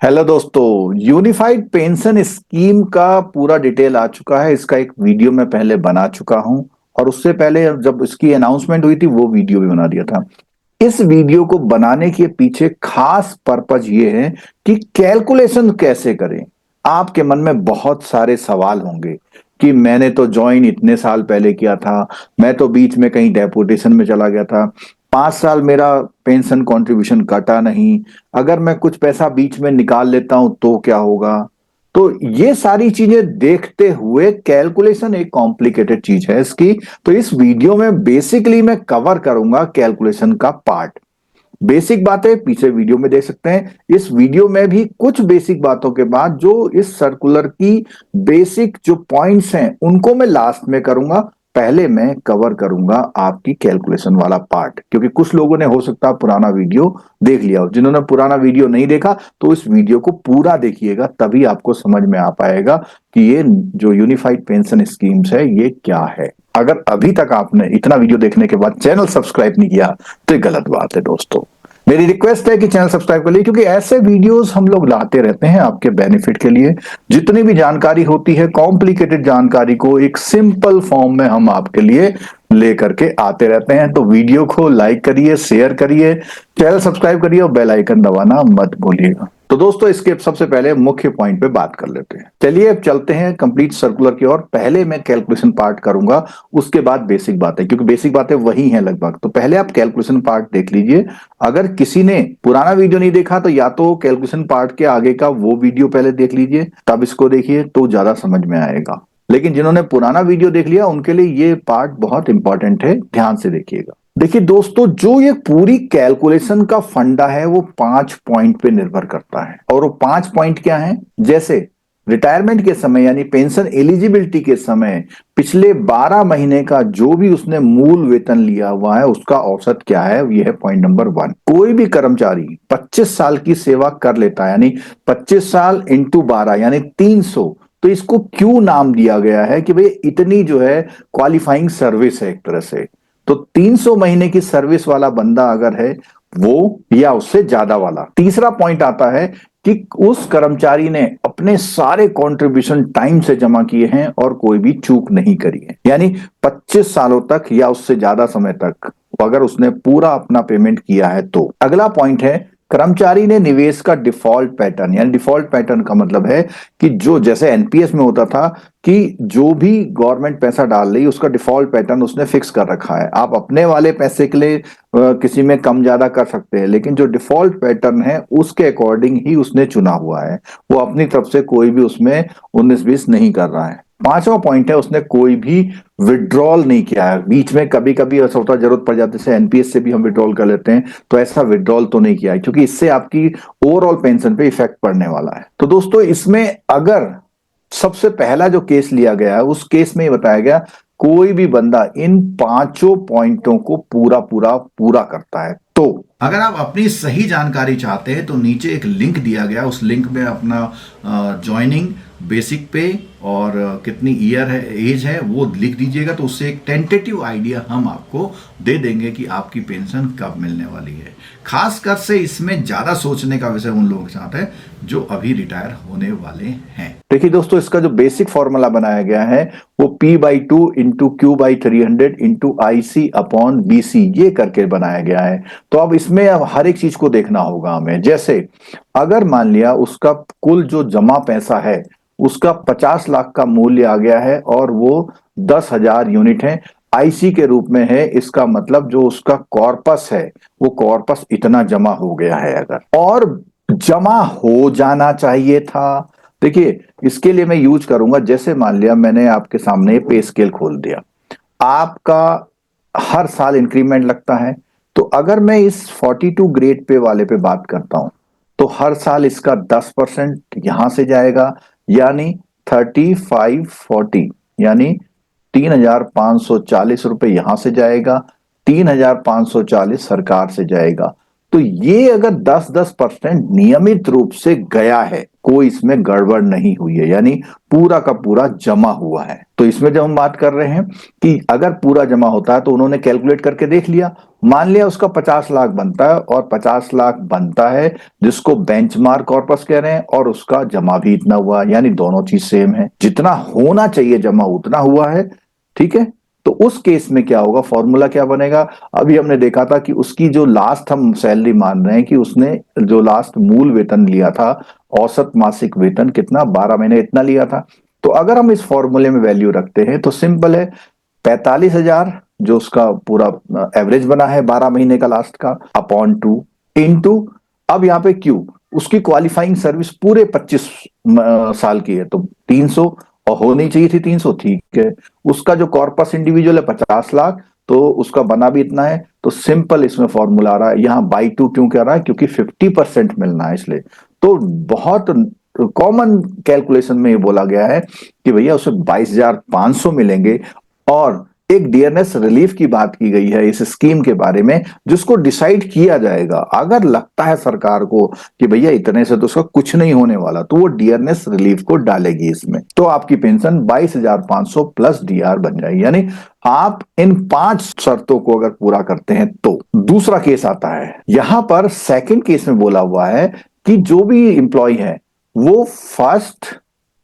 Hello दोस्तों, unified pension scheme का पूरा डिटेल आ चुका है। इसका एक वीडियो मैं पहले बना चुका हूं और उससे पहले जब इसकी अनाउंसमेंट हुई थी वो वीडियो भी बना दिया था। इस वीडियो को बनाने के पीछे खास पर्पज ये है कि कैलकुलेशन कैसे करें। आपके मन में बहुत सारे सवाल होंगे कि मैंने तो ज्वाइन इतने साल पहले किया था, मैं तो बीच में कहीं डेपुटेशन में चला गया था, 5 साल मेरा पेंशन कंट्रीब्यूशन कटा नहीं, अगर मैं कुछ पैसा बीच में निकाल लेता हूं तो क्या होगा। तो ये सारी चीजें देखते हुए कैलकुलेशन एक कॉम्प्लिकेटेड चीज है इसकी। तो इस वीडियो में बेसिकली मैं कवर करूंगा कैलकुलेशन का पार्ट। बेसिक बातें पीछे वीडियो में देख सकते हैं। इस वीडियो में भी कुछ बेसिक बातों के बाद जो इस सर्कुलर की बेसिक जो पॉइंट्स हैं उनको मैं लास्ट में करूंगा। पहले मैं कवर करूंगा आपकी कैलकुलेशन वाला पार्ट, क्योंकि कुछ लोगों ने हो सकता है पुराना वीडियो देख लिया हो। जिन्होंने पुराना वीडियो नहीं देखा तो इस वीडियो को पूरा देखिएगा, तभी आपको समझ में आ पाएगा कि ये जो यूनिफाइड पेंशन स्कीम्स है ये क्या है। अगर अभी तक आपने इतना वीडियो देखने के बाद चैनल सब्सक्राइब नहीं किया तो ये गलत बात है दोस्तों। मेरी रिक्वेस्ट है कि चैनल सब्सक्राइब कर लीजिए, क्योंकि ऐसे वीडियोस हम लोग लाते रहते हैं आपके बेनिफिट के लिए। जितनी भी जानकारी होती है, कॉम्प्लिकेटेड जानकारी को एक सिंपल फॉर्म में हम आपके लिए लेकर के आते रहते हैं। तो वीडियो को लाइक करिए, शेयर करिए, चैनल सब्सक्राइब करिए और बेल आइकन दबाना मत भूलिएगा। तो दोस्तों, इसके सबसे पहले मुख्य पॉइंट पे बात कर लेते हैं। चलिए अब चलते हैं कंप्लीट सर्कुलर की ओर। पहले मैं कैलकुलेशन पार्ट करूंगा, उसके बाद बेसिक बातें, क्योंकि बेसिक बातें वही हैं लगभग। तो पहले आप कैलकुलेशन पार्ट देख लीजिए। अगर किसी ने पुराना वीडियो नहीं देखा तो या तो कैलकुलेशन पार्ट के आगे का वो वीडियो पहले देख लीजिए, तब इसको देखिए तो ज्यादा समझ में आएगा। लेकिन जिन्होंने पुराना वीडियो देख लिया उनके लिए ये पार्ट बहुत इंपॉर्टेंट है, ध्यान से देखिएगा। देखिए दोस्तों, जो ये पूरी कैलकुलेशन का फंडा है वो 5 पॉइंट पे निर्भर करता है। और वो 5 पॉइंट क्या है? जैसे रिटायरमेंट के समय यानी पेंशन एलिजिबिलिटी के समय पिछले 12 महीने का जो भी उसने मूल वेतन लिया हुआ है उसका औसत क्या है, यह है पॉइंट नंबर 1। कोई भी कर्मचारी 25 साल की सेवा कर लेता है, यानी 25 साल इंटू 12 यानी 300। तो इसको क्यों नाम दिया गया है कि भाई इतनी जो है क्वालिफाइंग सर्विस है एक तरह से। तो 300 महीने की सर्विस वाला बंदा अगर है वो, या उससे ज्यादा वाला। तीसरा पॉइंट आता है कि उस कर्मचारी ने अपने सारे कंट्रीब्यूशन टाइम से जमा किए हैं और कोई भी चूक नहीं करी है, यानी 25 सालों तक या उससे ज्यादा समय तक अगर उसने पूरा अपना पेमेंट किया है तो। अगला पॉइंट है कर्मचारी ने निवेश का डिफॉल्ट पैटर्न, यानी डिफॉल्ट पैटर्न का मतलब है कि जो जैसे एनपीएस में होता था कि जो भी गवर्नमेंट पैसा डाल रही है उसका डिफॉल्ट पैटर्न उसने फिक्स कर रखा है। आप अपने वाले पैसे के लिए किसी में कम ज्यादा कर सकते हैं, लेकिन जो डिफॉल्ट पैटर्न है उसके अकॉर्डिंग ही उसने चुना हुआ है। वो अपनी तरफ से कोई भी उसमें 19-20 नहीं कर रहा है। पांचवा पॉइंट है उसने कोई भी विड्रॉल नहीं किया है। बीच में कभी कभी ऐसा होता है, जरूरत पड़ जाती है, एनपीएस से भी हम विड्रॉल कर लेते हैं, तो ऐसा विड्रॉल तो नहीं किया है, क्योंकि इससे आपकी ओवरऑल पेंशन पे इफेक्ट पड़ने वाला है। तो दोस्तों, इसमें अगर सबसे पहला जो केस लिया गया है उस केस में ये बताया गया कोई भी बंदा इन 5 पॉइंटों को पूरा पूरा पूरा करता है तो। अगर आप अपनी सही जानकारी चाहते हैं तो नीचे एक लिंक दिया गया, उस लिंक में अपना ज्वाइनिंग, बेसिक पे और कितनी ईयर है, एज है, वो लिख दीजिएगा। तो उससे एक टेंटेटिव आइडिया हम आपको दे देंगे कि आपकी पेंशन कब मिलने वाली है। खासकर से इसमें ज्यादा सोचने का विषय उन लोगों के साथ है जो अभी रिटायर होने वाले हैं। देखिए दोस्तों, इसका जो बेसिक फॉर्मूला बनाया गया है वो P/2 into Q/300 into IC/BC ये करके बनाया गया है। तो अब इसमें अब हर एक चीज को देखना होगा हमें। जैसे अगर मान लिया उसका कुल जो जमा पैसा है उसका 50 लाख का मूल्य आ गया है और वो 10,000 यूनिट है, आईसी के रूप में है, इसका मतलब जो उसका कॉर्पस है वो कॉर्पस इतना जमा हो गया है अगर, और जमा हो जाना चाहिए था। देखिए इसके लिए मैं यूज करूंगा, जैसे मान लिया मैंने आपके सामने पे स्केल खोल दिया, आपका हर साल इंक्रीमेंट लगता है। तो अगर मैं इस 42 ग्रेड पे वाले पे बात करता हूं तो हर साल इसका 10% यहां से जाएगा, यानी 3540, यानी 3,540 रुपए यहां से जाएगा, 3,540 सरकार से जाएगा। तो ये अगर 10-10% नियमित रूप से गया है कोई इसमें गड़बड़ नहीं हुई है, यानी पूरा का पूरा जमा हुआ है। तो इसमें जब हम बात कर रहे हैं कि अगर पूरा जमा होता है तो उन्होंने कैलकुलेट करके देख लिया, मान लिया उसका 50 लाख बनता है और 50 लाख बनता है जिसको बेंचमार्क कॉर्पस कह रहे हैं, और उसका जमा भी इतना हुआ, यानी दोनों चीज सेम है, जितना होना चाहिए जमा उतना हुआ है। ठीक है, तो उस केस में क्या होगा, फॉर्मूला क्या बनेगा। अभी हमने देखा था कि उसकी जो लास्ट हम सैलरी मान रहे हैं कि उसने जो लास्ट मूल वेतन लिया था, औसत मासिक वेतन कितना, 12 महीने इतना लिया था। तो अगर हम इस फॉर्मूले में वैल्यू रखते हैं तो सिंपल है, 45,000 जो उसका पूरा एवरेज बना है 12 महीने का लास्ट का, अपॉन 2 इंटू, अब यहाँ पे क्यू, उसकी क्वालिफाइंग सर्विस पूरे 25 साल की है तो 300, और होनी चाहिए थी 300, ठीक है। उसका जो कॉर्पस इंडिविजुअल है 50 लाख, तो उसका बना भी इतना है। तो सिंपल इसमें फॉर्मूला आ रहा है, यहाँ बाई 2 क्यों कह रहा है, क्योंकि 50% मिलना है इसलिए। तो बहुत कॉमन कैलकुलेशन में ये बोला गया है कि भैया उसे 22,500 मिलेंगे। और एक डियरनेस रिलीफ की बात की गई है इस स्कीम के बारे में, जिसको डिसाइड किया जाएगा। अगर लगता है सरकार को कि भैया इतने से तो उसका कुछ नहीं होने वाला, तो वो डियरनेस रिलीफ को डालेगी इसमें, तो आपकी पेंशन 22,500 प्लस डीआर बन जाएगी। यानी आप इन 5 शर्तों को अगर पूरा करते हैं तो। दूसरा केस आता है, यहां पर सेकंड केस में बोला हुआ है कि जो भी इंप्लॉय है वो फर्स्ट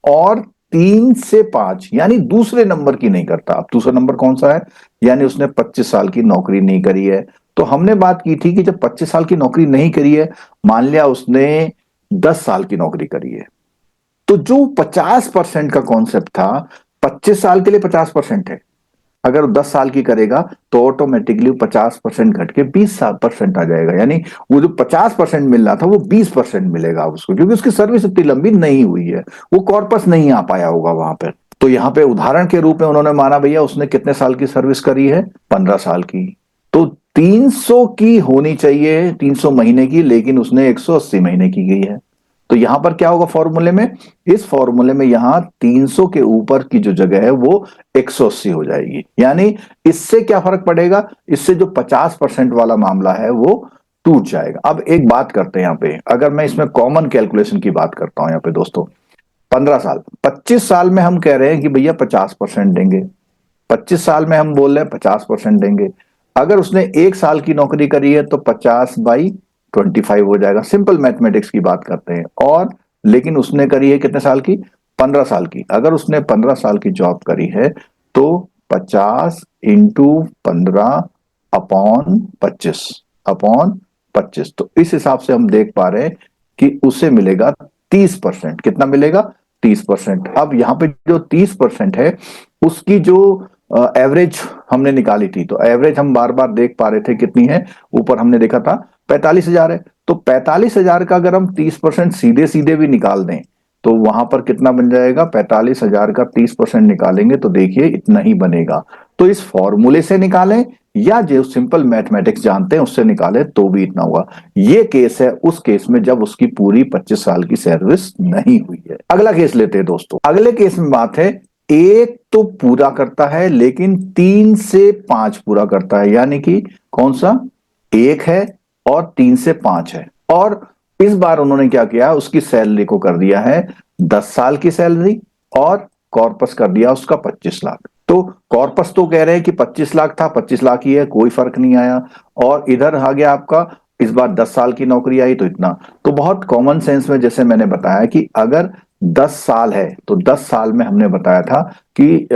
और 3 से 5 यानी दूसरे नंबर की नहीं करता। अब दूसरा नंबर कौन सा है, यानी उसने 25 साल की नौकरी नहीं करी है। तो हमने बात की थी कि जब 25 साल की नौकरी नहीं करी है, मान लिया उसने 10 साल की नौकरी करी है, तो जो 50% का कॉन्सेप्ट था, 25 साल के लिए 50% है, अगर वो 10 साल की करेगा तो ऑटोमेटिकली 50% घट के 20% आ जाएगा। यानी वो जो 50% मिल रहा था वो 20% मिलेगा उसको, क्योंकि उसकी सर्विस इतनी लंबी नहीं हुई है, वो कॉर्पस नहीं आ पाया होगा वहां पर। तो यहाँ पे उदाहरण के रूप में उन्होंने माना भैया उसने कितने साल की सर्विस करी है, 15 साल की, तो 300 की होनी चाहिए, 300 महीने की, लेकिन उसने 180 महीने की गई है। तो यहां पर क्या होगा फॉर्मूले में, इस फॉर्मूले में यहां 300 के ऊपर की जो जगह है वो 180 हो जाएगी। यानी इससे क्या फर्क पड़ेगा, इससे जो 50% वाला मामला है वो टूट जाएगा। अब एक बात करते हैं यहां पे, अगर मैं इसमें कॉमन कैलकुलेशन की बात करता हूं यहां पे दोस्तों, 15 साल, 25 साल में हम कह रहे हैं कि भैया 50% देंगे, 25 साल में हम बोल रहे हैं 50% देंगे। अगर उसने 1 साल की नौकरी करी है तो 50/25 हो जाएगा, सिंपल मैथमेटिक्स की बात करते हैं। और लेकिन उसने करी है कितने साल की, 15 साल की। अगर उसने 15 साल की जॉब करी है तो 50 इंटू 15 अपॉन 25 तो इस हिसाब से हम देख पा रहे हैं कि उसे मिलेगा 30%। कितना मिलेगा, 30%। अब यहाँ पे जो 30% है उसकी जो एवरेज हमने निकाली थी, तो एवरेज हम बार बार देख पा रहे थे कितनी है, ऊपर हमने देखा था 45,000 है। तो 45,000 का अगर हम 30% सीधे सीधे भी निकाल दें तो वहां पर कितना बन जाएगा, 45,000 का 30% निकालेंगे तो देखिए इतना ही बनेगा। तो इस फॉर्मूले से निकालें या जो सिंपल मैथमेटिक्स जानते हैं उससे निकालें तो भी इतना हुआ। ये केस है उस केस में जब उसकी पूरी 25 साल की सर्विस नहीं हुई है। अगला केस लेते हैं दोस्तों। अगले केस में बात है, एक तो पूरा करता है लेकिन 3 से 5 पूरा करता है, यानी कि कौन सा, एक है और 3 से 5 है। और इस बार उन्होंने क्या किया, उसकी सैलरी को कर दिया है 10 साल की सैलरी और कॉर्पस कर दिया उसका 25 लाख। तो कॉर्पस तो कह रहे हैं कि 25 लाख था, 25 लाख ही है, कोई फर्क नहीं आया। और इधर आ गया आपका, इस बार 10 साल की नौकरी आई तो इतना। तो बहुत कॉमन सेंस में जैसे मैंने बताया कि अगर 10 साल है तो 10 साल में हमने बताया था कि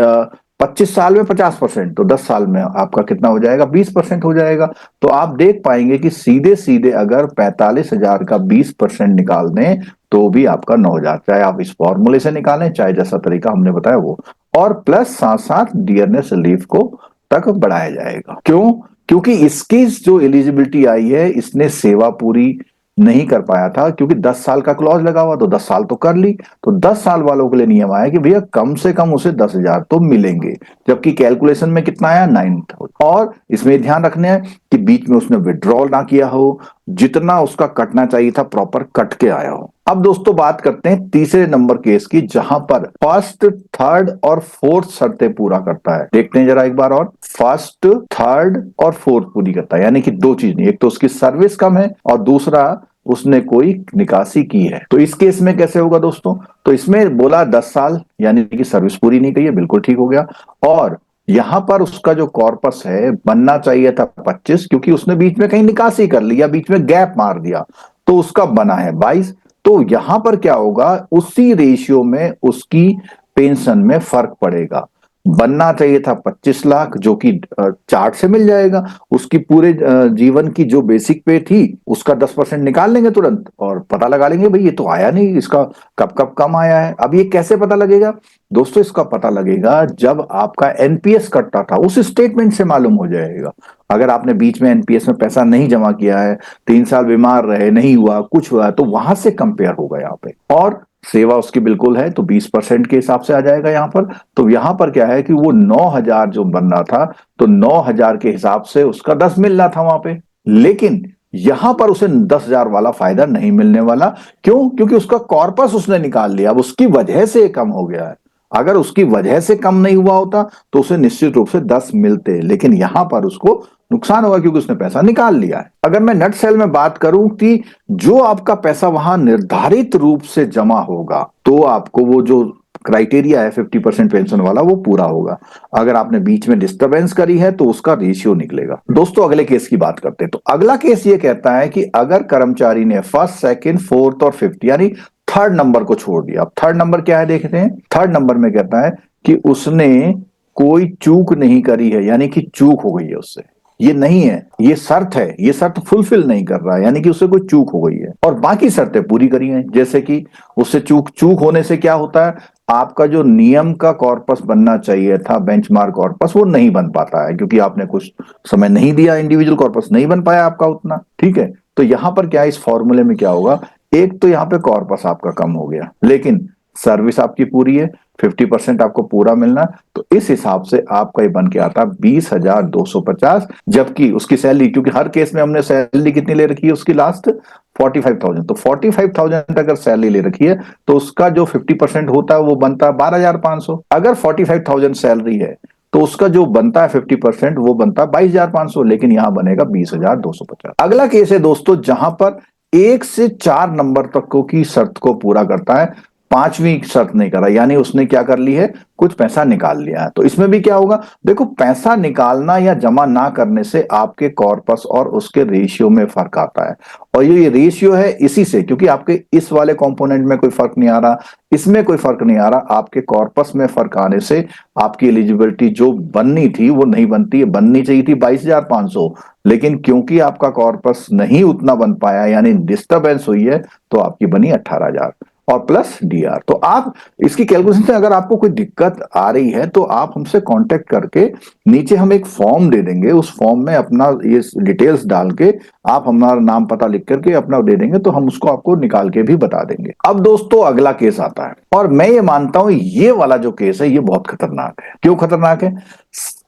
25 साल में 50%, तो 10 साल में आपका कितना हो जाएगा, 20% हो जाएगा। तो आप देख पाएंगे कि सीधे सीधे अगर 45,000 का 20% निकाल दें तो भी आपका 9,000, चाहे आप इस फॉर्मूले से निकालें चाहे जैसा तरीका हमने बताया वो, और प्लस साथ साथ डियरनेस रिलीफ को तक बढ़ाया जाएगा। क्यों, क्योंकि इसकी जो एलिजिबिलिटी आई है, इसने सेवा पूरी नहीं कर पाया था, क्योंकि 10 साल का क्लॉज लगा हुआ, तो 10 साल तो कर ली। तो 10 साल वालों के लिए नियम आया कि भैया कम से कम उसे 10,000 तो मिलेंगे, जबकि कैलकुलेशन में कितना आया, 9,000। और इसमें ध्यान रखना है कि बीच में उसने विड्रॉल ना किया हो, जितना उसका कटना चाहिए था प्रॉपर कट के आया हो। अब दोस्तों बात करते हैं तीसरे नंबर केस की, जहां पर फर्स्ट, थर्ड और फोर्थ शर्तें पूरा करता है। देखते हैं जरा एक बार और, फर्स्ट, थर्ड और फोर्थ पूरी करता है, यानी कि दो चीज नहीं, एक तो उसकी सर्विस कम है और दूसरा उसने कोई निकासी की है। तो इस केस में कैसे होगा दोस्तों? तो इसमें बोला 10 साल, यानी कि सर्विस पूरी नहीं की है, बिल्कुल ठीक हो गया। और यहां पर उसका जो कॉर्पस है बनना चाहिए था 25, क्योंकि उसने बीच में कहीं निकासी कर ली या बीच में गैप मार दिया, तो उसका बना है 22। तो यहां पर क्या होगा, उसी रेशियो में उसकी पेंशन में फर्क पड़ेगा। बनना चाहिए था 25 लाख, जो कि चार्ट से मिल जाएगा। उसकी पूरे जीवन की जो बेसिक पे थी उसका 10% निकाल लेंगे तुरंत और पता लगा लेंगे भाई ये तो आया नहीं, इसका कब कब कम आया है। अब ये कैसे पता लगेगा दोस्तों? इसका पता लगेगा जब आपका एनपीएस कटता था उस स्टेटमेंट से मालूम हो जाएगा। अगर आपने बीच में एनपीएस में पैसा नहीं जमा किया है, 3 साल बीमार रहे, नहीं हुआ, कुछ हुआ, तो वहां से कंपेयर होगा यहाँ पे। और सेवा उसकी बिल्कुल है तो 20% के हिसाब से आ जाएगा यहाँ पर। तो यहाँ पर क्या है कि वो 9,000 जो बन रहा था, तो 9,000 के हिसाब से उसका 10 मिल रहा था वहां पे। लेकिन यहां पर उसे 10,000 वाला फायदा नहीं मिलने वाला। क्यों? क्योंकि उसका कॉर्पस उसने निकाल लिया, अब उसकी वजह से कम हो गया है। अगर उसकी वजह से कम नहीं हुआ होता तो उसे निश्चित रूप से 10 मिलते, लेकिन यहां पर उसको नुकसान होगा क्योंकि उसने पैसा निकाल लिया है। अगर मैं नट सेल में बात करूं कि जो आपका पैसा वहां निर्धारित रूप से जमा होगा, तो आपको वो जो क्राइटेरिया है 50% पेंशन वाला वो पूरा होगा। अगर आपने बीच में डिस्टरबेंस करी है तो उसका रेशियो निकलेगा। दोस्तों अगले केस की बात करते हैं। तो अगला केस ये कहता है कि अगर कर्मचारी ने फर्स्ट, सेकंड, फोर्थ और फिफ्थ यानी थर्ड नंबर को छोड़ दिया। अब थर्ड नंबर क्या है देखते हैं। थर्ड नंबर में कहता है कि उसने कोई चूक नहीं करी है, यानी कि चूक हो गई है उससे। ये नहीं है, ये शर्त है, ये शर्त फुलफिल नहीं कर रहा है, यानी कि उससे कोई चूक हो गई है और बाकी शर्तें पूरी करी हैं। जैसे कि उससे चूक चूक होने से क्या होता है, आपका जो नियम का कॉर्पस बनना चाहिए था, बेंचमार्क कॉर्पस, वो नहीं बन पाता है क्योंकि आपने कुछ समय नहीं दिया, इंडिविजुअल कॉर्पस नहीं बन पाया आपका उतना। ठीक है, तो यहां पर क्या है, इस फॉर्मूले में क्या होगा, एक तो यहां पे कॉर्पस आपका कम हो गया, लेकिन सर्विस आपकी पूरी है, 50% आपको पूरा मिलना। तो इस हिसाब से आपका ये बन के आता 20,250, जबकि उसकी सैलरी, क्योंकि हर केस में हमने सैलरी कितनी ले रखी है उसकी लास्ट 45,000, तो 45,000 अगर सैलरी ले रखी है तो उसका जो 50% होता है वो बनता है 12,500। अगर 45,000 सैलरी है तो उसका जो बनता है 50% वो बनता है 22,500, लेकिन यहां बनेगा 20,250। अगला केस है दोस्तों जहां पर 1 से 4 नंबर तक की शर्त को पूरा करता है, पांचवी शर्त नहीं करा, यानी उसने क्या कर ली है, कुछ पैसा निकाल लिया है। तो इसमें भी क्या होगा, देखो पैसा निकालना या जमा ना करने से आपके कॉर्पस और उसके रेशियो में फर्क आता है। और ये रेशियो है इसी से, क्योंकि आपके इस वाले कंपोनेंट में कोई फर्क नहीं आ रहा, इसमें कोई फर्क नहीं आ रहा, आपके कॉर्पस में फर्क आने से आपकी एलिजिबिलिटी जो बननी थी वो नहीं बनती है। बननी चाहिए थी 22,500, लेकिन क्योंकि आपका कॉर्पस नहीं उतना बन पाया, यानी डिस्टरबेंस हुई है, तो आपकी बनी 18,000 और प्लस डीआर। तो आप इसकी कैलकुलेशन से अगर आपको कोई दिक्कत आ रही है तो आप हमसे कांटेक्ट करके, नीचे हम एक फॉर्म दे देंगे, उस फॉर्म में अपना ये डिटेल्स डाल के आप हमारा नाम पता लिख करके अपना दे देंगे, तो हम उसको आपको निकाल के भी बता देंगे। अब दोस्तों अगला केस आता है, और मैं ये मानता हूं ये वाला जो केस है ये बहुत खतरनाक है। क्यों खतरनाक है?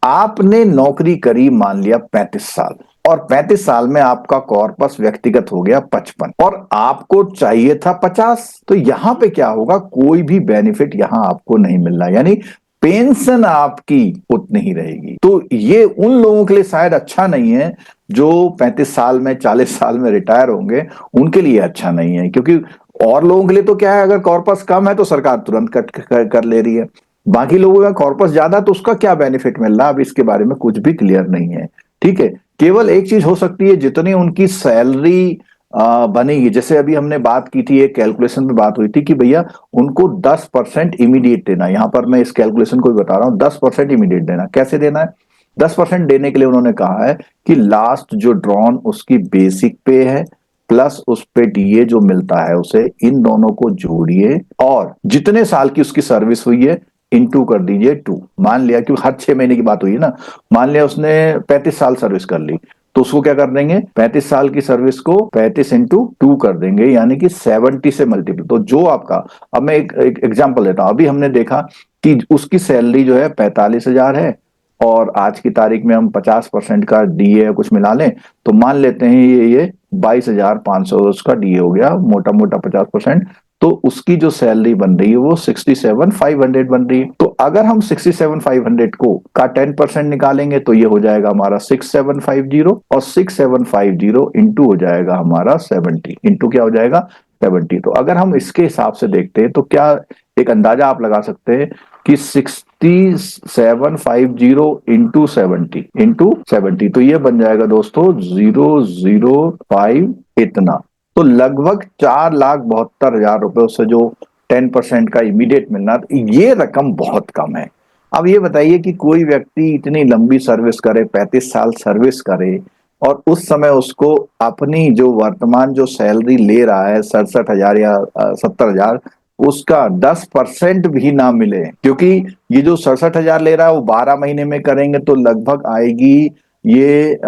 आपने नौकरी करी मान लिया 35 साल, और 35 साल में आपका कॉर्पस व्यक्तिगत हो गया 55 और आपको चाहिए था 50। तो यहां पे क्या होगा, कोई भी बेनिफिट यहां आपको नहीं मिल रहा, यानी पेंशन आपकी उतनी ही रहेगी। तो ये उन लोगों के लिए शायद अच्छा नहीं है जो 35 साल में, 40 साल में रिटायर होंगे, उनके लिए अच्छा नहीं है। क्योंकि और लोगों के लिए तो क्या है, अगर कॉर्पस कम है तो सरकार तुरंत कट कर ले रही है, बाकी लोगों का कॉर्पस ज्यादा तो उसका क्या बेनिफिट मिल रहा है, अब इसके बारे में कुछ भी क्लियर नहीं है। ठीक है, केवल एक चीज हो सकती है, जितनी उनकी सैलरी बनेगी, जैसे अभी हमने बात की थी, एक कैलकुलेशन में बात हुई थी कि भैया उनको 10% इमीडिएट देना। यहां पर मैं इस कैलकुलेशन को भी बता रहा हूं, 10% इमीडिएट देना। कैसे देना है? 10% देने के लिए उन्होंने कहा है कि लास्ट जो ड्रॉन उसकी बेसिक पे है, प्लस उस पे डीए जो मिलता है उसे, इन दोनों को जोड़िए और जितने साल की उसकी सर्विस हुई है इंटू कर दीजिए 2। मान लिया, क्योंकि हर 6 महीने की बात हुई है ना, मान लिया उसने 35 साल सर्विस कर ली, तो उसको क्या कर देंगे, 35 साल की सर्विस को 35 इंटू 2 कर देंगे, यानी कि 70 से मल्टीपल। तो जो आपका, अब मैं एक एग्जाम्पल देता हूं, अभी हमने देखा कि उसकी सैलरी जो है 45,000 है, और आज की तारीख में हम 50% का डीए कुछ मिला लें, तो मान लेते हैं ये 22,500 उसका डीए हो गया, मोटा मोटा 50%। तो उसकी जो सैलरी बन रही है वो 67,500 बन रही है। तो अगर हम 67,500 को का 10% निकालेंगे तो ये हो जाएगा हमारा 6750, और 6750 इंटू हो जाएगा हमारा 70, इंटू क्या हो जाएगा 70। तो अगर हम इसके हिसाब से देखते हैं तो क्या एक अंदाजा आप लगा सकते हैं कि 6750 इंटू 70 तो ये बन जाएगा दोस्तों 005 इतना। तो लगभग 4,72,000 रुपए से जो 10% का इमीडिएट मिलना, ये रकम बहुत कम है। अब ये बताइए कि कोई व्यक्ति इतनी लंबी सर्विस करे, 35 साल सर्विस करे, और उस समय उसको अपनी जो वर्तमान जो सैलरी ले रहा है 67,000 या 70,000, उसका 10% भी ना मिले, क्योंकि ये जो 67,000 ले रहा है वो 12 महीने में करेंगे तो लगभग आएगी ये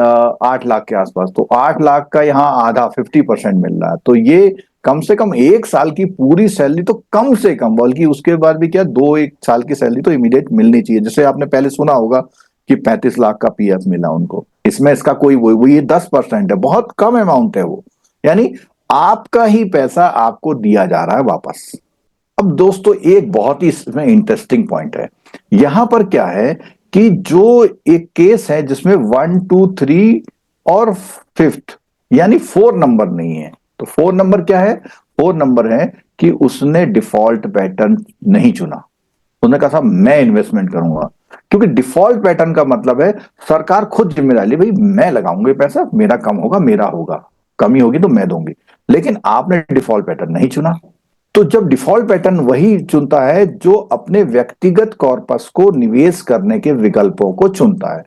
8 लाख के आसपास। तो 8 लाख का यहाँ आधा 50% मिल रहा है। तो ये कम से कम 1 साल की पूरी सैलरी, तो कम से कम, बल्कि उसके बाद भी क्या 2 1 साल की सैलरी तो इमीडिएट मिलनी चाहिए। जैसे आपने पहले सुना होगा कि 35 लाख का पीएफ मिला उनको, इसमें इसका कोई वो ये 10% है, बहुत कम अमाउंट है वो। यानी आपका ही पैसा आपको दिया जा रहा है वापस। अब दोस्तों एक बहुत ही इसमें इंटरेस्टिंग पॉइंट है, यहां पर क्या है कि जो एक केस है जिसमें 1 2 3 और 5th यानी 4 नंबर नहीं है। तो 4 नंबर क्या है? 4 नंबर है कि उसने डिफॉल्ट पैटर्न नहीं चुना। उसने कहा साहब मैं इन्वेस्टमेंट करूंगा, क्योंकि डिफॉल्ट पैटर्न का मतलब है सरकार खुद जिम्मेदारी ले, भाई मैं लगाऊंगी पैसा, मेरा कम होगा मेरा होगा, कमी होगी तो मैं दूंगी। लेकिन आपने डिफॉल्ट पैटर्न नहीं चुना। तो जब डिफॉल्ट पैटर्न वही चुनता है जो अपने व्यक्तिगत कॉर्पस को निवेश करने के विकल्पों को चुनता है।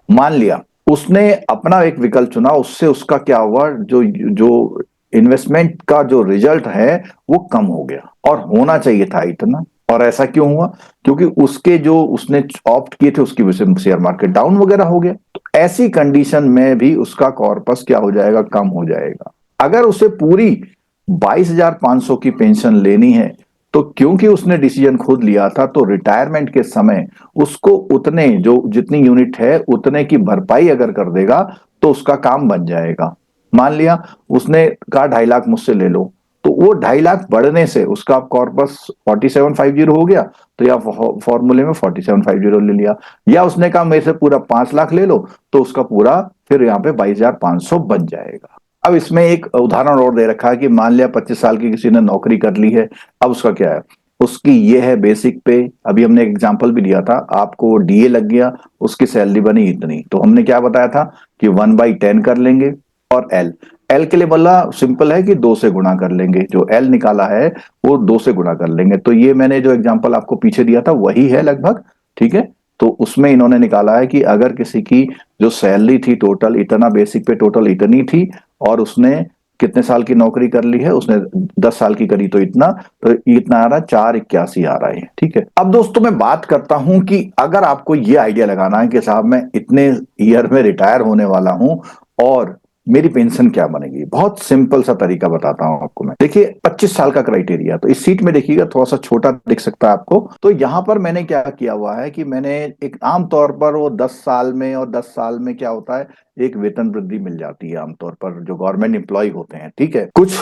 मान लिया उसने अपना एक विकल्प चुना, उससे उसका क्या हुआ, जो जो इन्वेस्टमेंट का जो रिजल्ट है वो कम हो गया, और होना चाहिए था इतना। और ऐसा क्यों हुआ? क्योंकि उसके जो उसने ऑप्ट किए थे उसकी वजह से शेयर मार्केट डाउन वगैरह हो गया। तो ऐसी कंडीशन में भी उसका कॉर्पस क्या हो जाएगा? कम हो जाएगा। अगर उसे पूरी 22,500 की पेंशन लेनी है, तो क्योंकि उसने डिसीजन खुद लिया था, तो रिटायरमेंट के समय उसको उतने जो जितनी यूनिट है उतने की भरपाई अगर कर देगा तो उसका काम बन जाएगा। मान लिया उसने कहा 2.5 लाख मुझसे ले लो, तो वो 2.5 लाख बढ़ने से उसका कॉर्पस 4750 हो गया, तो या फॉर्मूले में 4750 ले लिया, या उसने कहा मेरे से पूरा 5 लाख ले लो, तो उसका पूरा फिर यहाँ पे 22,500 बन जाएगा। अब इसमें एक उदाहरण और दे रखा है कि मान लिया 25 साल की किसी ने नौकरी कर ली है, अब उसका क्या है? उसकी ये है बेसिक पे। अभी हमने एक एग्जांपल भी दिया था आपको, डीए लग गया, उसकी सैलरी बनी इतनी, तो हमने क्या बताया था कि 1/10 कर लेंगे, और एल एल के लिए बोला सिंपल है कि 2 से गुणा कर लेंगे, जो एल निकाला है वो 2 से गुणा कर लेंगे। तो ये मैंने जो एग्जांपल आपको पीछे दिया था वही है लगभग, ठीक है। तो उसमें इन्होंने निकाला है कि अगर किसी की जो सैलरी थी टोटल इतना, बेसिक पे टोटल इतनी थी, और उसने कितने साल की नौकरी कर ली है, उसने 10 साल की करी तो इतना, तो इतना आ रहा है 481 आ रहा है, ठीक है। अब दोस्तों मैं बात करता हूं कि अगर आपको ये आइडिया लगाना है कि साहब मैं इतने ईयर में रिटायर होने वाला हूं और मेरी पेंशन क्या बनेगी, बहुत सिंपल सा तरीका बताता हूं आपको मैं। देखिए 25 साल का क्राइटेरिया, तो इस सीट में देखिएगा थोड़ा सा छोटा दिख सकता है आपको। तो यहां पर मैंने क्या किया हुआ है कि मैंने एक आम तौर पर वो 10 साल में और 10 साल में क्या होता है, एक वेतन वृद्धि मिल जाती है आमतौर पर जो गवर्नमेंट एम्प्लॉय होते हैं, ठीक है। कुछ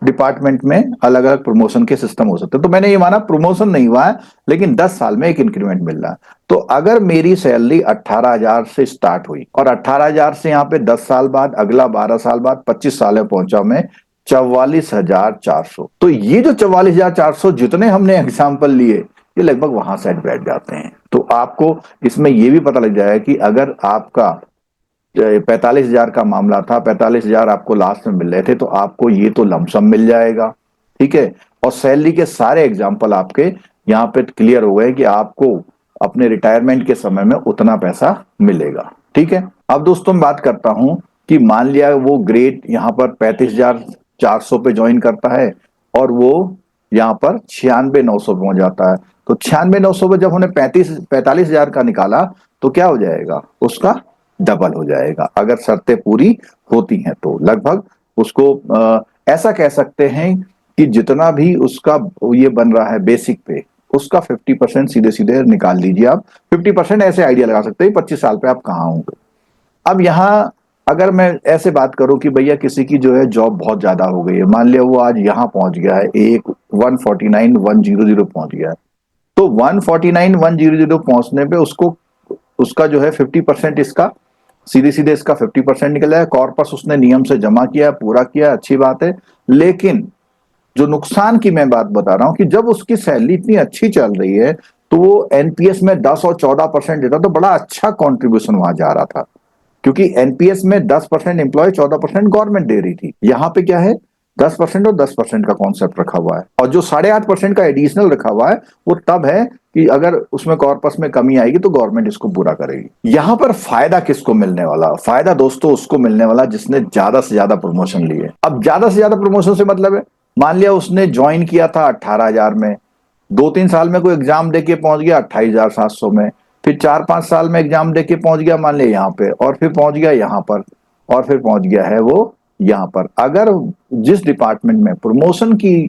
डिपार्टमेंट में अलग अलग प्रमोशन के सिस्टम हो सकते हैं, तो मैंने ये माना प्रमोशन नहीं हुआ है लेकिन 10 साल में एक इंक्रीमेंट मिल रहा है। तो अगर मेरी सैलरी 18,000 से स्टार्ट हुई और 18,000 से यहाँ पे 10 साल बाद, अगला 12 साल बाद 25 साल में पहुंचा मैं 44,400, तो ये जो 44,400 जितने हमने एग्जाम्पल लिए ये लगभग वहां सेट बैठ जाते हैं। तो आपको इसमें यह भी पता लग जाएगा कि अगर आपका 45,000 का मामला था, 45,000 आपको लास्ट में मिल रहे थे, तो आपको ये तो लमसम मिल जाएगा, ठीक है। और सैलरी के सारे एग्जाम्पल आपके यहाँ पे क्लियर हो गए कि आपको अपने रिटायरमेंट के समय में उतना पैसा मिलेगा, ठीक है। अब दोस्तों मैं बात करता हूं कि मान लिया वो ग्रेड यहाँ पर 35,400 पे ज्वाइन करता है और वो यहाँ पर 96,900 पहुंच जाता है। तो 96,900 पे जब उन्हें 45,000 का निकाला तो क्या हो जाएगा, उसका डबल हो जाएगा अगर शर्तें पूरी होती हैं। तो लगभग उसको ऐसा कह सकते हैं कि जितना भी उसका ये बन रहा है बेसिक पे, उसका 50% सीधे सीधे निकाल लीजिए आप। 50% ऐसे आइडिया लगा सकते हैं 25 साल पे आप कहाँ होंगे। अब यहाँ अगर मैं ऐसे बात करूं कि भैया किसी की जो है जॉब बहुत ज्यादा हो गई है, मान लिया वो आज यहाँ पहुंच गया है, एक 149,100 पहुंच गया है, तो 149,100 पहुंचने पे उसको, उसका जो है 50% इसका सीधे सीधे इसका 50% निकल जाएगा। कॉर्पस उसने नियम से जमा किया, पूरा किया, अच्छी बात है। लेकिन जो नुकसान की मैं बात बता रहा हूं कि जब उसकी सैलरी इतनी अच्छी चल रही है तो वो एनपीएस में 10 और 14% देता, तो बड़ा अच्छा कॉन्ट्रीब्यूशन वहां जा रहा था, क्योंकि एनपीएस में 10% एम्प्लॉय, 14% गवर्नमेंट दे रही थी। यहाँ पे क्या है, 10% और 10% का कॉन्सेप्ट रखा हुआ है, और जो 8.5% का एडिशनल रखा हुआ है वो तब है कि अगर उसमें कॉर्पस में कमी आएगी तो गवर्नमेंट इसको पूरा करेगी। यहां पर फायदा किसको मिलने वाला? फायदा दोस्तों उसको मिलने वाला जिसने ज्यादा से ज्यादा प्रमोशन लिए। अब ज्यादा से ज्यादा प्रमोशन से मतलब है, मान लिया उसने ज्वाइन किया था 18,000 में, 2-3 साल में कोई एग्जाम देके पहुंच गया 28,700 में, फिर 4-5 साल में एग्जाम देके पहुंच गया मान लिया यहाँ पे, और फिर पहुंच गया यहाँ पर, और फिर पहुंच गया है वो यहाँ पर। अगर जिस डिपार्टमेंट में प्रमोशन की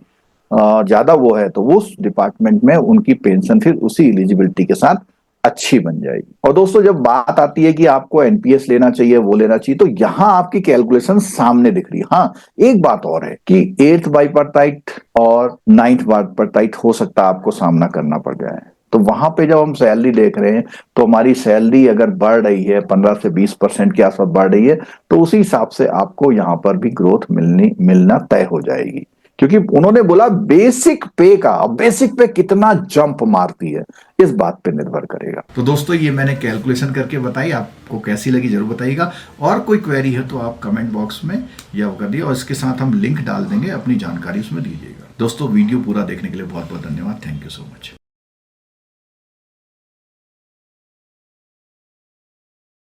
ज्यादा वो है तो उस डिपार्टमेंट में उनकी पेंशन फिर उसी एलिजिबिलिटी के साथ अच्छी बन जाएगी। और दोस्तों जब बात आती है कि आपको एनपीएस लेना चाहिए, वो लेना चाहिए, तो यहां आपकी कैलकुलेशन सामने दिख रही है। हाँ, एक बात और है कि 8th बाइपर्टाइट और 9th बाइपर्टाइट हो सकता है आपको सामना करना पड़ जाए, तो वहां पे जब हम सैलरी देख रहे हैं तो हमारी सैलरी अगर बढ़ रही है 15 से 20% के आसपास बढ़ रही है, तो उसी हिसाब से आपको यहां पर भी ग्रोथ मिलना तय हो जाएगी, क्योंकि उन्होंने बोला बेसिक पे का, अब बेसिक पे कितना जंप मारती है इस बात पे निर्भर करेगा। तो दोस्तों ये मैंने कैलकुलेशन करके बताई, आपको कैसी लगी जरूर बताइएगा, और कोई क्वेरी है तो आप कमेंट बॉक्स में या कर दिए, और इसके साथ हम लिंक डाल देंगे, अपनी जानकारी उसमें दीजिएगा। दोस्तों वीडियो पूरा देखने के लिए बहुत बहुत धन्यवाद। Thank you so much.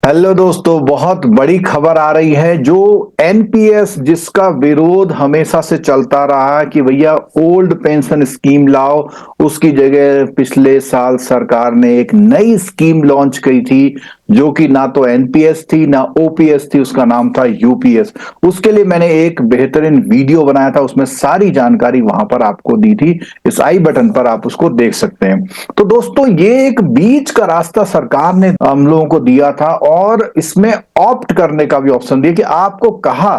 Hello दोस्तों, बहुत बड़ी खबर आ रही है। जो एनपीएस जिसका विरोध हमेशा से चलता रहा है कि भैया ओल्ड पेंशन स्कीम लाओ, उसकी जगह पिछले साल सरकार ने एक नई स्कीम लॉन्च की थी जो कि ना तो एनपीएस थी ना ओपीएस थी, उसका नाम था यूपीएस। उसके लिए मैंने एक बेहतरीन वीडियो बनाया था, उसमें सारी जानकारी वहां पर आपको दी थी, इस आई बटन पर आप उसको देख सकते हैं। तो दोस्तों ये एक बीच का रास्ता सरकार ने हम लोगों को दिया था, और इसमें ऑप्ट करने का भी ऑप्शन दिया कि आपको कहा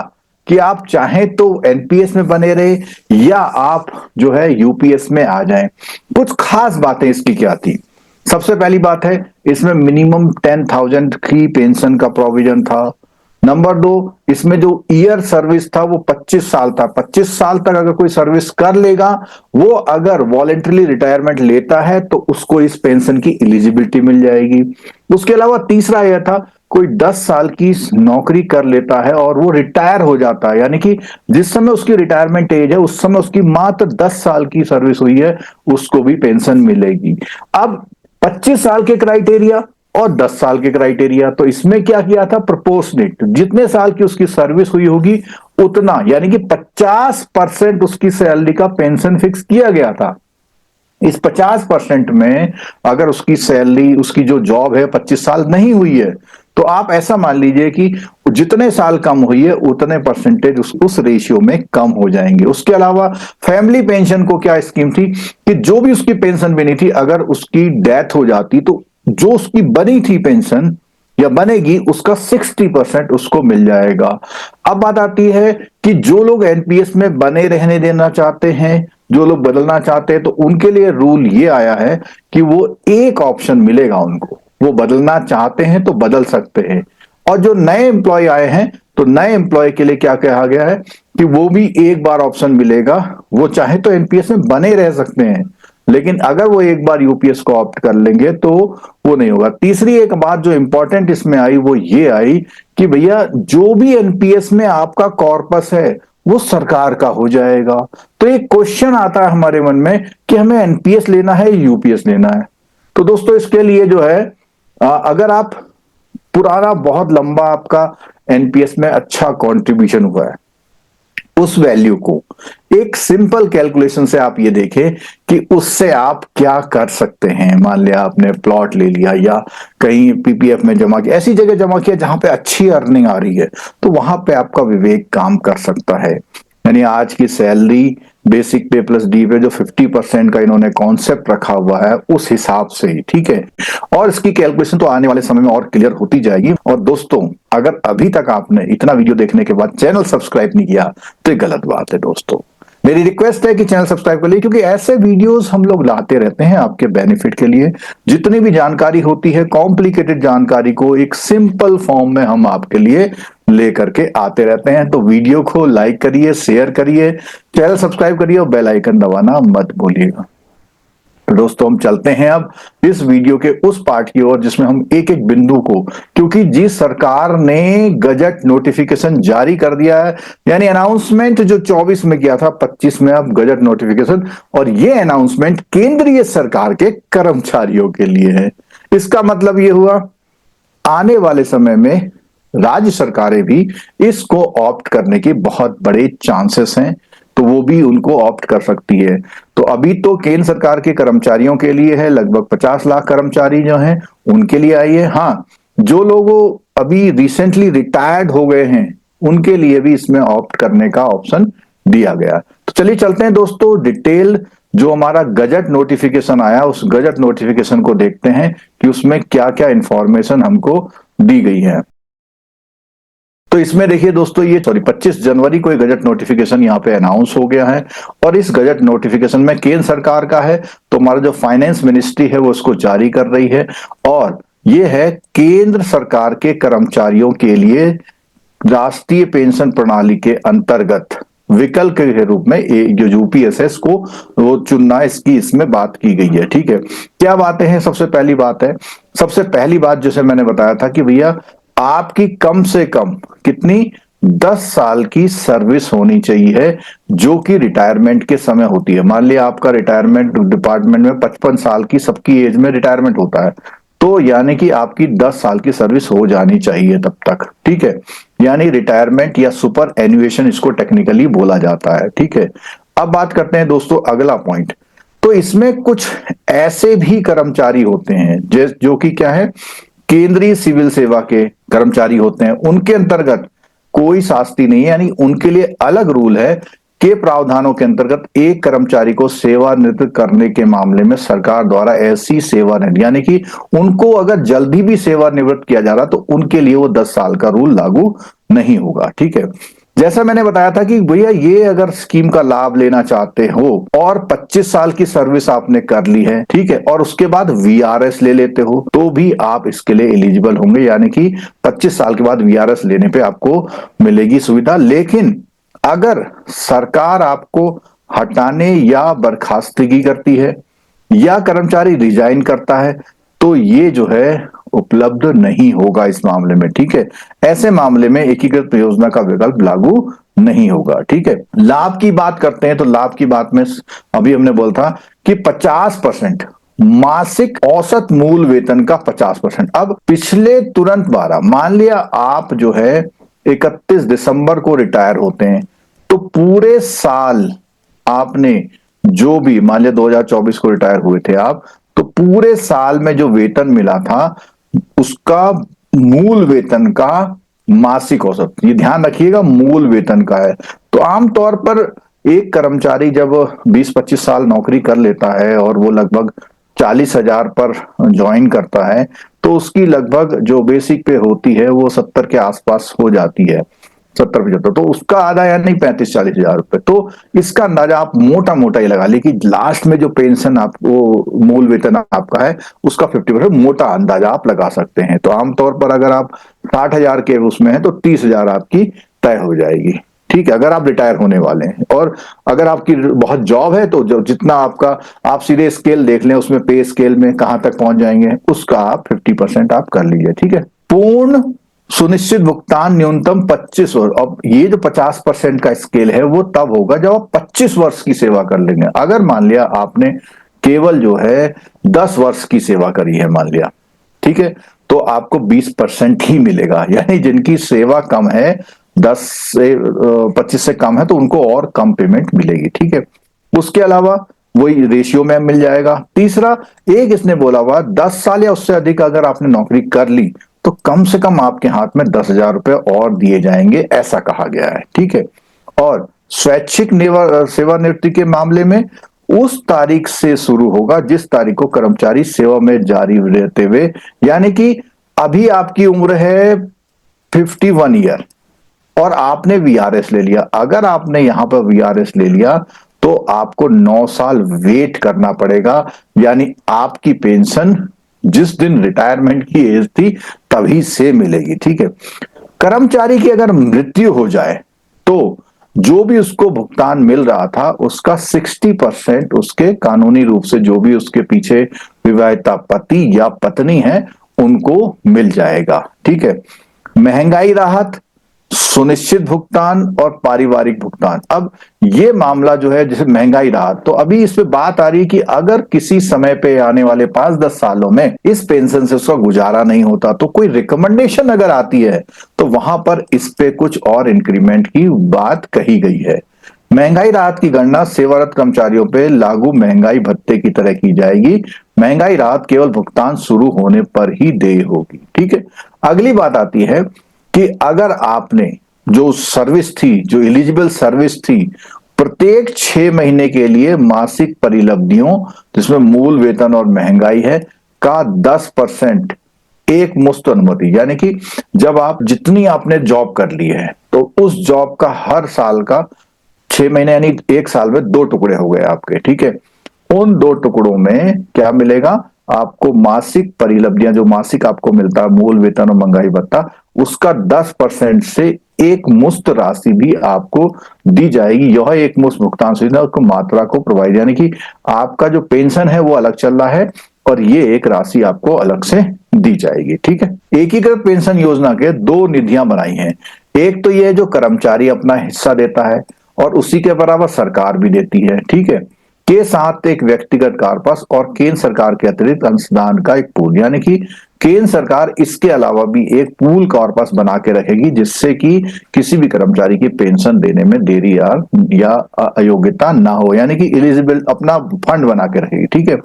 कि आप चाहें तो एनपीएस में बने रहे या आप जो है यूपीएस में आ जाएं। कुछ खास बातें इसकी क्या थी? सबसे पहली बात है, इसमें मिनिमम 10,000 की पेंशन का प्रोविजन था। नंबर 2, इसमें जो ईयर सर्विस था वो 25 साल था। 25 साल तक अगर कोई सर्विस कर लेगा, वो अगर वॉलेंटरली रिटायरमेंट लेता है तो उसको इस पेंशन की एलिजिबिलिटी मिल जाएगी। उसके अलावा तीसरा यह था, कोई 10 साल की नौकरी कर लेता है और वो रिटायर हो जाता है, यानी कि जिस समय उसकी रिटायरमेंट एज है उस समय उसकी मात्र 10 साल की सर्विस हुई है, उसको भी पेंशन मिलेगी। अब 25 साल के क्राइटेरिया और 10 साल के क्राइटेरिया, तो इसमें क्या किया था, प्रोपोर्शनेट, जितने साल की उसकी सर्विस हुई होगी उतना, यानी कि 50% उसकी सैलरी का पेंशन फिक्स किया गया था। इस 50% में अगर उसकी सैलरी, उसकी जो जॉब है 25 साल नहीं हुई है, तो आप ऐसा मान लीजिए कि जितने साल कम हुई है उतने परसेंटेज उस रेशियो में कम हो जाएंगे। उसके अलावा फैमिली पेंशन को क्या स्कीम थी कि जो भी उसकी पेंशन बनी थी, अगर उसकी डेथ हो जाती तो जो उसकी बनी थी पेंशन या बनेगी उसका 60% उसको मिल जाएगा। अब बात आती है कि जो लोग एनपीएस में बने रहने देना चाहते हैं, जो लोग बदलना चाहते हैं, तो उनके लिए रूल ये आया है कि वो एक ऑप्शन मिलेगा उनको, वो बदलना चाहते हैं तो बदल सकते हैं। और जो नए एम्प्लॉय आए हैं तो नए एम्प्लॉय के लिए क्या कहा गया है कि वो भी एक बार ऑप्शन मिलेगा, वो चाहे तो एनपीएस में बने रह सकते हैं, लेकिन अगर वो एक बार यूपीएस को ऑप्ट कर लेंगे तो वो नहीं होगा। तीसरी एक बात जो इंपॉर्टेंट इसमें आई वो ये आई कि भैया जो भी एनपीएस में आपका कॉर्पस है वो सरकार का हो जाएगा। तो एक क्वेश्चन आता है हमारे मन में कि हमें एनपीएस लेना है यूपीएस लेना है। तो दोस्तों इसके लिए जो है, अगर आप पुराना बहुत लंबा आपका एनपीएस में अच्छा कंट्रीब्यूशन हुआ है, उस वैल्यू को एक सिंपल कैलकुलेशन से आप ये देखें कि उससे आप क्या कर सकते हैं। मान लिया आपने प्लॉट ले लिया या कहीं पीपीएफ में जमा किया, ऐसी जगह जमा किया जहां पे अच्छी अर्निंग आ रही है, तो वहां पे आपका विवेक काम कर सकता है यानी आज की सैलरी बेसिक पे प्लस डी पे जो 50% का इन्होंने कॉन्सेप्ट रखा हुआ है उस हिसाब से ही, ठीक है। और इसकी कैलकुलेशन तो आने वाले समय में और क्लियर होती जाएगी। और दोस्तों, अगर अभी तक आपने इतना वीडियो देखने के बाद चैनल सब्सक्राइब नहीं किया तो ये गलत बात है दोस्तों। मेरी रिक्वेस्ट है कि चैनल सब्सक्राइब कर लीजिए, क्योंकि ऐसे वीडियोस हम लोग लाते रहते हैं आपके बेनिफिट के लिए। जितनी भी जानकारी होती है, कॉम्प्लिकेटेड जानकारी को एक सिंपल फॉर्म में हम आपके लिए लेकर के आते रहते हैं। तो वीडियो को लाइक करिए, शेयर करिए, चैनल सब्सक्राइब करिए और बेल आइकन दबाना मत भूलिएगा। दोस्तों, हम चलते हैं अब इस वीडियो के उस पार्ट की ओर जिसमें हम एक एक बिंदु को, क्योंकि जिस सरकार ने गजट नोटिफिकेशन जारी कर दिया है, यानी अनाउंसमेंट जो 24 में किया था, 25 में अब गजट नोटिफिकेशन, और ये अनाउंसमेंट केंद्रीय सरकार के कर्मचारियों के लिए है। इसका मतलब ये हुआ आने वाले समय में राज्य सरकारें भी इसको ऑप्ट करने के बहुत बड़े चांसेस हैं, तो वो भी उनको ऑप्ट कर सकती है। तो अभी तो केंद्र सरकार के कर्मचारियों के लिए है, लगभग 50 लाख कर्मचारी जो हैं उनके लिए आई है। हाँ, जो लोग अभी रिसेंटली रिटायर्ड हो गए हैं उनके लिए भी इसमें ऑप्ट करने का ऑप्शन दिया गया। तो चलिए चलते हैं दोस्तों, डिटेल जो हमारा गजट नोटिफिकेशन आया उस गजट नोटिफिकेशन को देखते हैं कि उसमें क्या क्या इंफॉर्मेशन हमको दी गई है। तो इसमें देखिए दोस्तों, ये 25 जनवरी को एक गजट नोटिफिकेशन यहाँ पे अनाउंस हो गया है, और इस गजट नोटिफिकेशन में केंद्र सरकार का है, तो हमारा जो फाइनेंस मिनिस्ट्री है वो उसको जारी कर रही है। और ये है केंद्र सरकार के कर्मचारियों के लिए राष्ट्रीय पेंशन प्रणाली के अंतर्गत विकल्प के रूप में जो यूपीएसएस को वो चुनना, इसकी इसमें बात की गई है, ठीक है। क्या बातें हैं? सबसे पहली बात जैसे मैंने बताया था कि भैया आपकी कम से कम कितनी 10 साल की सर्विस होनी चाहिए, जो कि रिटायरमेंट के समय होती है। मान लिया आपका रिटायरमेंट डिपार्टमेंट में 55 साल की सबकी एज में रिटायरमेंट होता है, तो यानी कि आपकी 10 साल की सर्विस हो जानी चाहिए तब तक, ठीक है। यानी रिटायरमेंट या सुपर एन्युएशन इसको टेक्निकली बोला जाता है, ठीक है। अब बात करते हैं दोस्तों अगला पॉइंट। तो इसमें कुछ ऐसे भी कर्मचारी होते हैं जो कि क्या है, केंद्रीय सिविल सेवा के कर्मचारी होते हैं, उनके अंतर्गत कोई शास्ति नहीं है, यानी उनके लिए अलग रूल है के प्रावधानों के अंतर्गत एक कर्मचारी को सेवानिवृत्त करने के मामले में सरकार द्वारा ऐसी सेवानिवृत्त, यानी कि उनको अगर जल्दी भी सेवानिवृत्त किया जा रहा तो उनके लिए वो 10 साल का रूल लागू नहीं होगा, ठीक है। जैसा मैंने बताया था कि भैया ये अगर स्कीम का लाभ लेना चाहते हो और 25 साल की सर्विस आपने कर ली है, ठीक है, और उसके बाद वीआरएस ले लेते हो तो भी आप इसके लिए एलिजिबल होंगे, यानी कि 25 साल के बाद वीआरएस लेने पे आपको मिलेगी सुविधा। लेकिन अगर सरकार आपको हटाने या बर्खास्तगी करती है या कर्मचारी रिजाइन करता है तो ये जो है उपलब्ध नहीं होगा इस मामले में, ठीक है। ऐसे मामले में एकीकृत योजना का विकल्प लागू नहीं होगा, ठीक है। लाभ की बात करते हैं तो लाभ की बात में अभी हमने बोला था कि 50% मासिक औसत मूल वेतन का 50%। अब पिछले तुरंत 12, मान लिया आप जो है 31 दिसंबर को रिटायर होते हैं, तो पूरे साल आपने जो भी, मान लिया 2024 को रिटायर हुए थे आप, तो पूरे साल में जो वेतन मिला था उसका मूल वेतन का मासिक औसत, ये ध्यान रखिएगा, मूल वेतन का है। तो आमतौर पर एक कर्मचारी जब 20-25 साल नौकरी कर लेता है और वो लगभग 40,000 पर ज्वाइन करता है, तो उसकी लगभग जो बेसिक पे होती है वो 70 के आसपास हो जाती है, 70-75, तो उसका आधा यानी 35-40 हजार रुपए। तो इसका अंदाजा आप मोटा मोटा ही लगा लीजिए कि लास्ट में जो पेंशन आपको मूल वेतन आपका है उसका 50% मोटा अंदाजा आप लगा सकते हैं। तो आमतौर पर अगर आप 60,000 के उसमें है तो 30,000 आपकी तय हो जाएगी, ठीक है, अगर आप रिटायर होने वाले हैं। और अगर आपकी बहुत जॉब है तो जो जितना आपका, आप सीधे स्केल देख लें उसमें पे स्केल में कहां तक पहुंच जाएंगे, उसका आप 50% आप कर लीजिए, ठीक है। पूर्ण सुनिश्चित भुगतान न्यूनतम 25 वर्ष। अब ये जो 50% का स्केल है वो तब होगा जब आप 25 वर्ष की सेवा कर लेंगे। अगर मान लिया आपने केवल जो है 10 वर्ष की सेवा करी है मान लिया, ठीक है, तो आपको 20% ही मिलेगा, यानी जिनकी सेवा कम है, 10 से 25 से कम है, तो उनको और कम पेमेंट मिलेगी, ठीक है। उसके अलावा वही रेशियो में मिल जाएगा। तीसरा, एक इसने बोला हुआ 10 साल या उससे अधिक अगर आपने नौकरी कर ली तो कम से कम आपके हाथ में 10,000 रुपए और दिए जाएंगे, ऐसा कहा गया है, ठीक है। और स्वैच्छिक सेवानिवृत्ति के मामले में उस तारीख से शुरू होगा जिस तारीख को कर्मचारी सेवा में जारी रहते हुए, यानी कि अभी आपकी उम्र है 51 ईयर और आपने वीआरएस ले लिया। अगर आपने यहां पर वीआरएस ले लिया तो आपको 9 साल वेट करना पड़ेगा, यानी आपकी पेंशन जिस दिन रिटायरमेंट की एज थी तभी से मिलेगी। ठीक है, कर्मचारी की अगर मृत्यु हो जाए तो जो भी उसको भुगतान मिल रहा था उसका 60% उसके कानूनी रूप से जो भी उसके पीछे विवाहिता पति या पत्नी है उनको मिल जाएगा। ठीक है, महंगाई राहत, सुनिश्चित भुगतान और पारिवारिक भुगतान। अब ये मामला जो है जैसे महंगाई राहत, तो अभी इस पे बात आ रही है कि अगर किसी समय पे आने वाले 5-10 सालों में इस पेंशन से उसका गुजारा नहीं होता तो कोई रिकमेंडेशन अगर आती है तो वहां पर इस पे कुछ और इंक्रीमेंट की बात कही गई है। महंगाई राहत की गणना सेवारत कर्मचारियों पे लागू महंगाई भत्ते की तरह की जाएगी। महंगाई राहत केवल भुगतान शुरू होने पर ही देय होगी। ठीक है, अगली बात आती है कि अगर आपने जो सर्विस थी, जो एलिजिबल सर्विस थी, प्रत्येक 6 महीने के लिए मासिक परिलब्धियों जिसमें मूल वेतन और महंगाई है का 10% एक मुश्त अनुमति, यानी कि जब आप जितनी आपने जॉब कर ली है तो उस जॉब का हर साल का 6 महीने यानी एक साल में 2 टुकड़े हो गए आपके। ठीक है, उन 2 टुकड़ों में क्या मिलेगा आपको, मासिक परिलब्धियां जो मासिक आपको मिलता है मूल वेतन और महंगाई भत्ता, उसका 10% से एक मुश्त राशि भी आपको दी जाएगी। यह एक मुश्त भुगतान सुविधा उसको मात्रा को प्रोवाइड, यानी कि आपका जो पेंशन है वो अलग चल रहा है और ये एक राशि आपको अलग से दी जाएगी। ठीक है, एकीकृत पेंशन योजना के 2 निधियां बनाई हैं। एक तो ये जो कर्मचारी अपना हिस्सा देता है और उसी के बराबर सरकार भी देती है। ठीक है, के साथ एक व्यक्तिगत कार्पस और केंद्र सरकार के अतिरिक्त अंशदान का एक पूल, यानी कि केंद्र सरकार इसके अलावा भी एक पूल कॉर्पस बना के रखेगी जिससे कि किसी भी कर्मचारी की पेंशन देने में देरी या अयोग्यता ना हो, यानी कि एलिजिबल अपना फंड बना के रखेगी। ठीक है,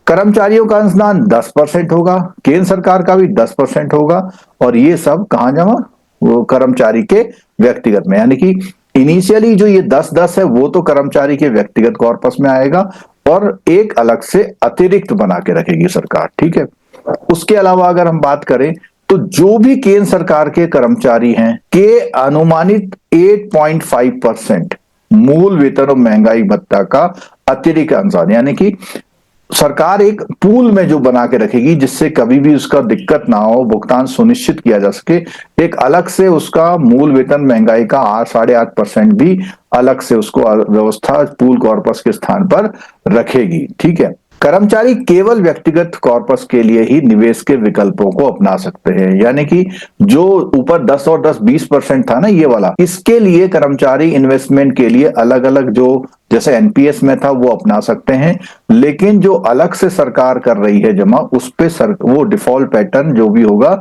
कर्मचारियों का अंशदान 10% होगा, केंद्र सरकार का भी 10% होगा और ये सब कहां जमा, वो कर्मचारी के व्यक्तिगत में, यानी कि इनिशियली जो ये 10-10 है वो तो कर्मचारी के व्यक्तिगत कॉर्पस में आएगा और एक अलग से अतिरिक्त बना के रखेगी सरकार। ठीक है, उसके अलावा अगर हम बात करें तो जो भी केंद्र सरकार के कर्मचारी हैं के अनुमानित 8.5% मूल वेतन और महंगाई भत्ता का अतिरिक्त अनुदान, यानी कि सरकार एक पूल में जो बना के रखेगी जिससे कभी भी उसका दिक्कत ना हो, भुगतान सुनिश्चित किया जा सके, एक अलग से उसका मूल वेतन महंगाई का 8-8.5% भी अलग से उसको व्यवस्था पूल कॉर्पस के स्थान पर रखेगी। ठीक है, कर्मचारी केवल व्यक्तिगत कॉर्पस के लिए ही निवेश के विकल्पों को अपना सकते हैं, यानी कि जो ऊपर 10 और 10-20% था ना ये वाला, इसके लिए कर्मचारी इन्वेस्टमेंट के लिए अलग अलग जो जैसे एनपीएस में था वो अपना सकते हैं, लेकिन जो अलग से सरकार कर रही है जमा उस पे वो डिफॉल्ट पैटर्न जो भी होगा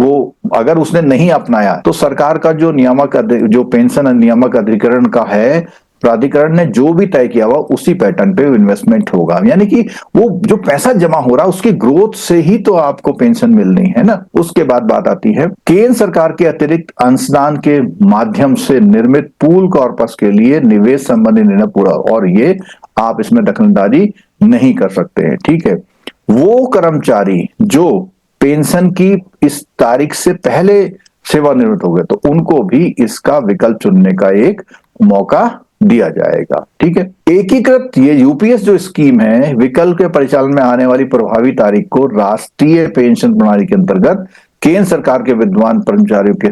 वो अगर उसने नहीं अपनाया तो सरकार का जो नियामक जो पेंशन नियामक अधिकरण का है प्राधिकरण ने जो भी तय किया हुआ उसी पैटर्न पे इन्वेस्टमेंट होगा, यानी कि वो जो पैसा जमा हो रहा है उसकी ग्रोथ से ही तो आपको पेंशन मिलनी है ना। उसके बाद बात आती है केंद्र सरकार के अतिरिक्त अंशदान के माध्यम से निर्मित पूल कॉर्पस के लिए निवेश संबंधी निर्णय पूरा, और ये आप इसमें दखलंदाजी नहीं कर सकते हैं। ठीक है, वो कर्मचारी जो पेंशन की इस तारीख से पहले सेवानिवृत्त हो गए तो उनको भी इसका विकल्प चुनने का एक मौका दिया जाएगा। ठीक है, एकीकृत ये यूपीएस जो स्कीम है विकल्प के परिचालन में आने वाली प्रभावी तारीख को राष्ट्रीय पेंशन प्रणाली के अंतर्गत केंद्र सरकार के विद्वान कर्मचारी के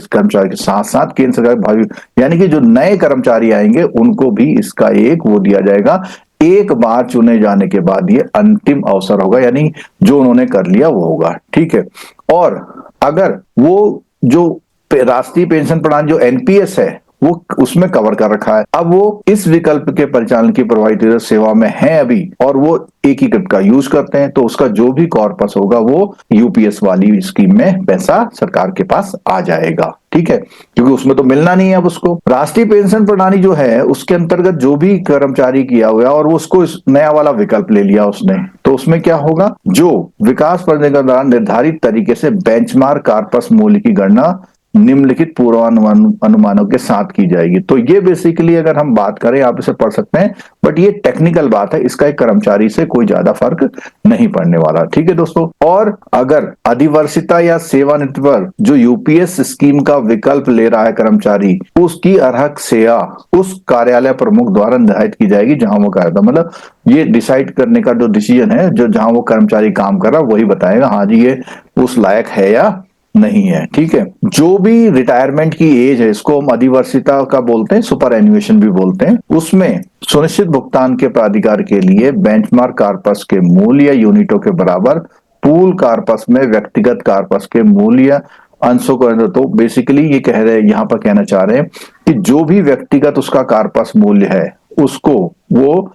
साथ साथ केंद्र सरकार भावी, यानी कि जो नए कर्मचारी आएंगे उनको भी इसका एक वो दिया जाएगा। एक बार चुने जाने के बाद ये अंतिम अवसर होगा, यानी जो उन्होंने कर लिया वो होगा। ठीक है, और अगर वो जो राष्ट्रीय पेंशन प्रणाली जो एनपीएस है वो उसमें कवर कर रखा है, अब वो इस विकल्प के परिचालन की प्रभावी सेवा में है अभी और वो एकीकृत का यूज करते हैं तो उसका जो भी कॉर्पस होगा वो यूपीएस वाली स्कीम में पैसा सरकार के पास आ जाएगा। ठीक है, क्योंकि उसमें तो मिलना नहीं है अब उसको। राष्ट्रीय पेंशन प्रणाली जो है उसके अंतर्गत जो भी कर्मचारी किया हुआ और वो उसको नया वाला विकल्प ले लिया उसने, तो उसमें क्या होगा, जो विकास करने के दौरान निर्धारित तरीके से बेंचमार्क कॉर्पस मूल्य की गणना निम्नलिखित पूर्वानुमान अनुमानों के साथ की जाएगी। तो ये बेसिकली अगर हम बात करें, आप इसे पढ़ सकते हैं, बट ये टेक्निकल बात है, इसका एक कर्मचारी से कोई ज्यादा फर्क नहीं पड़ने वाला। ठीक है दोस्तों। और अगर अधिवर्षिता या सेवानिवृत्ति पर जो यूपीएस स्कीम का विकल्प ले रहा है कर्मचारी, उसकी अर्हक सेवा उस कार्यालय प्रमुख द्वारा निर्धारित की जाएगी जहां वो कार्य, मतलब ये डिसाइड करने का जो डिसीजन है, जो जहां वो कर्मचारी काम कर रहा है वही बताएगा हाँ जी ये उस लायक है या नहीं है। ठीक है। जो भी रिटायरमेंट की एज है, इसको हम अधिवर्षिता का बोलते हैं, सुपर एन्युएशन भी बोलते हैं, उसमें सुनिश्चित भुगतान के प्राधिकार के लिए बेंचमार्क कार्पस के मूल्य या यूनिटों के बराबर पूल कार्पस में व्यक्तिगत कार्पस के मूल्य अंशों को, तो बेसिकली ये कह रहे हैं, यहां पर कहना चाह रहे हैं कि जो भी व्यक्तिगत उसका कार्पस मूल्य है उसको वो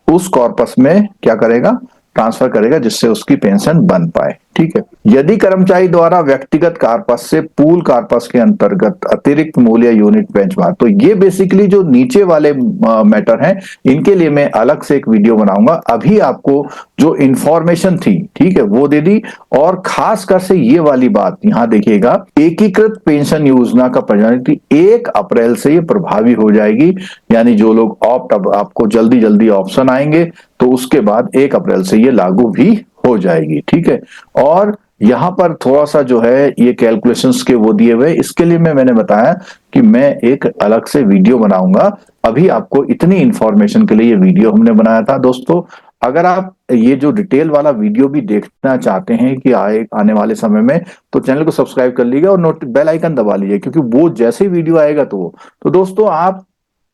उस कॉर्पस में क्या करेगा, ट्रांसफर करेगा, जिससे उसकी पेंशन बन पाए। ठीक है। यदि कर्मचारी द्वारा व्यक्तिगत कार्पस से पूल कार्पस के अंतर्गत अतिरिक्त मूल्य यूनिट बेंचमार्क, तो ये बेसिकली जो नीचे वाले मैटर हैं, इनके लिए मैं अलग से एक वीडियो बनाऊंगा। अभी आपको जो इंफॉर्मेशन थी, ठीक है, वो दे दी। और खासकर से ये वाली बात यहां देखिएगा, एकीकृत पेंशन योजना का प्रणाली 1 अप्रैल से ये प्रभावी हो जाएगी। यानी जो लोग आपको जल्दी जल्दी ऑप्शन आएंगे, तो उसके बाद 1 अप्रैल से ये लागू भी हो जाएगी। ठीक है। और यहां पर थोड़ा सा जो है ये कैलकुलेशंस के वो दिए हुए, इसके लिए मैंने बताया कि मैं एक अलग से वीडियो बनाऊंगा। अभी आपको इतनी इंफॉर्मेशन के लिए ये वीडियो हमने बनाया था। दोस्तों, अगर आप ये जो डिटेल वाला वीडियो भी देखना चाहते हैं कि आने वाले समय में, तो चैनल को सब्सक्राइब कर लीजिएगा और बेल आइकन दबा लीजिए, क्योंकि वो जैसे ही वीडियो आएगा तो दोस्तों आप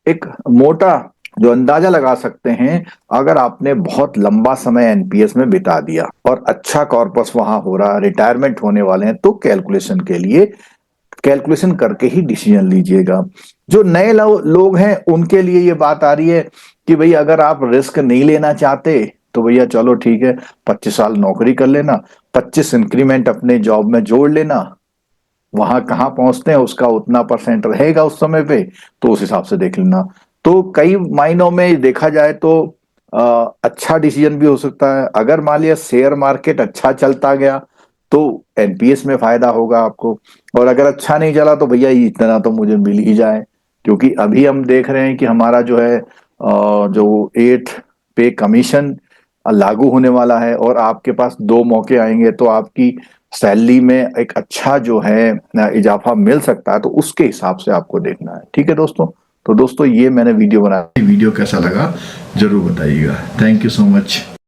एक मोटा जो अंदाजा लगा सकते हैं, अगर आपने बहुत लंबा समय एनपीएस में बिता दिया और अच्छा कॉर्पस वहां हो रहा, रिटायरमेंट होने वाले हैं, तो कैलकुलेशन के लिए कैलकुलेशन करके ही डिसीजन लीजिएगा। जो नए लोग हैं उनके लिए ये बात आ रही है कि भाई अगर आप रिस्क नहीं लेना चाहते तो भैया चलो ठीक है, 25 साल नौकरी कर लेना, 25 इंक्रीमेंट अपने जॉब में जोड़ लेना, वहां कहां पहुंचते हैं उसका उतना परसेंट रहेगा उस समय पे, तो उस हिसाब से देख लेना। तो कई मायनों में देखा जाए तो अच्छा डिसीजन भी हो सकता है। अगर मान लिया शेयर मार्केट अच्छा चलता गया तो एनपीएस में फायदा होगा आपको, और अगर अच्छा नहीं चला तो भैया इतना तो मुझे मिल ही जाए। क्योंकि अभी हम देख रहे हैं कि हमारा जो है जो 8 पे कमीशन लागू होने वाला है, और आपके पास 2 मौके आएंगे तो आपकी सैलरी में एक अच्छा जो है इजाफा मिल सकता है। तो उसके हिसाब से आपको देखना है। ठीक है दोस्तों। तो दोस्तों ये मैंने वीडियो बनाया, वीडियो कैसा लगा जरूर बताइएगा। Thank you so much.